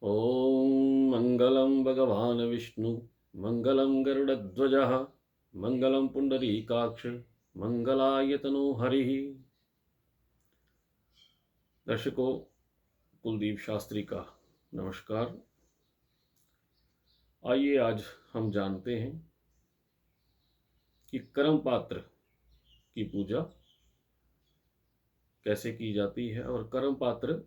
ॐ मङ्गलं भगवान् विष्णु मङ्गलं गरुडध्वजः मङ्गलं पुण्डरीकाक्ष मङ्गलायतनो हरिः। दर्शकों, कुलदीप शास्त्री का नमस्कार। आइए आज हम जानते हैं कि कर्म पात्र की पूजा कैसे की जाती है और कर्म पात्र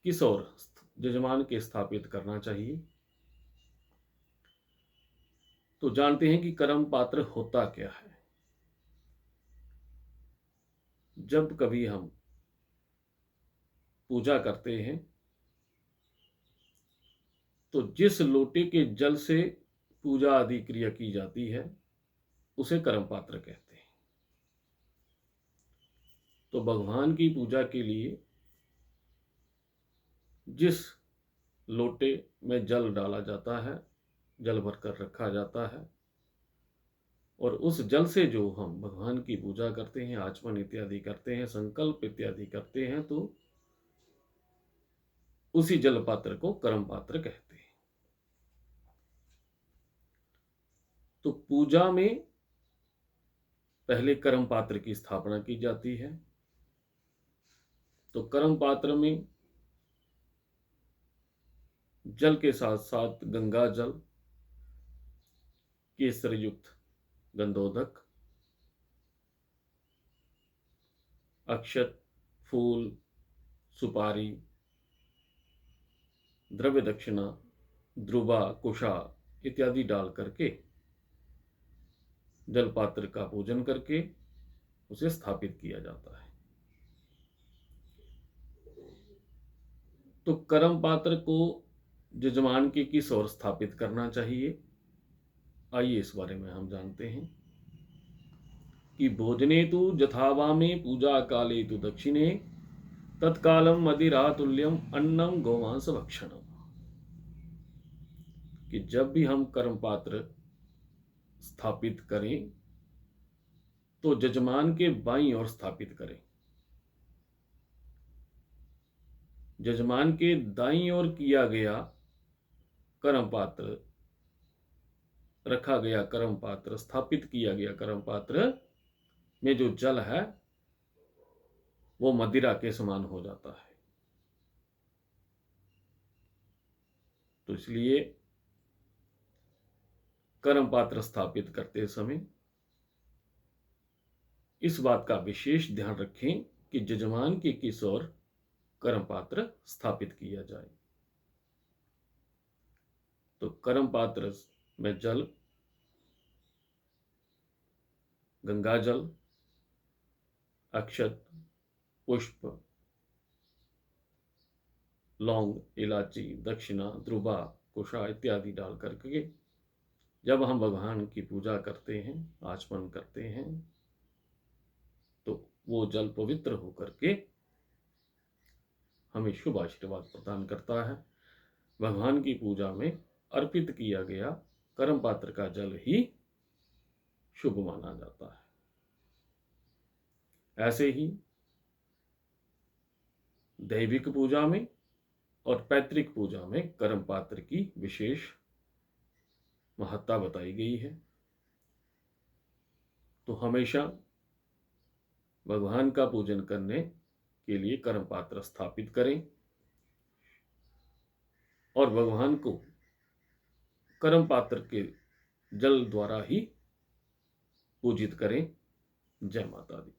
किस ओर यजमान के स्थापित करना चाहिए। तो जानते हैं कि कर्म पात्र होता क्या है। जब कभी हम पूजा करते हैं तो जिस लोटे के जल से पूजा आदि क्रिया की जाती है उसे कर्म पात्र कहते हैं। तो भगवान की पूजा के लिए जिस लोटे में जल डाला जाता है, जल भरकर रखा जाता है और उस जल से जो हम भगवान की पूजा करते हैं, आचमन इत्यादि करते हैं, संकल्प इत्यादि करते हैं, तो उसी जल पात्र को कर्म पात्र कहते हैं। तो पूजा में पहले कर्म पात्र की स्थापना की जाती है। तो कर्म पात्र में जल के साथ साथ गंगा जल, केसर युक्त गंधोदक, अक्षत, फूल, सुपारी, द्रव्य दक्षिणा, ध्रुवा, कुशा इत्यादि डाल करके जल पात्र का पूजन करके उसे स्थापित किया जाता है। तो कर्म पात्र को यजमान के किस ओर स्थापित करना चाहिए, आइए इस बारे में हम जानते हैं कि भोजने तु यथावामे पूजा काले तु दक्षिणे तत्कालम मदिरातुल्यम अन्नम गोमांस भक्षणम। कि जब भी हम कर्म पात्र स्थापित करें तो यजमान के बाईं ओर स्थापित करें। यजमान के दाईं ओर किया गया कर्म पात्र, रखा गया कर्म पात्र, स्थापित किया गया कर्म पात्र में जो जल है वो मदिरा के समान हो जाता है। तो इसलिए कर्म पात्र स्थापित करते समय इस बात का विशेष ध्यान रखें कि यजमान के किस ओर कर्म पात्र स्थापित किया जाए। तो कर्म पात्र में जल, गंगा जल, अक्षत, पुष्प, लौंग, इलायची, दक्षिणा, ध्रुवा, कुशा इत्यादि डाल करके जब हम भगवान की पूजा करते हैं, आचमन करते हैं, तो वो जल पवित्र होकर के हमें शुभ आशीर्वाद प्रदान करता है। भगवान की पूजा में अर्पित किया गया कर्म पात्र का जल ही शुभ माना जाता है। ऐसे ही दैविक पूजा में और पैतृक पूजा में कर्म पात्र की विशेष महत्ता बताई गई है। तो हमेशा भगवान का पूजन करने के लिए कर्म पात्र स्थापित करें और भगवान को कर्म पात्र के जल द्वारा ही पूजित करें। जय माता दी।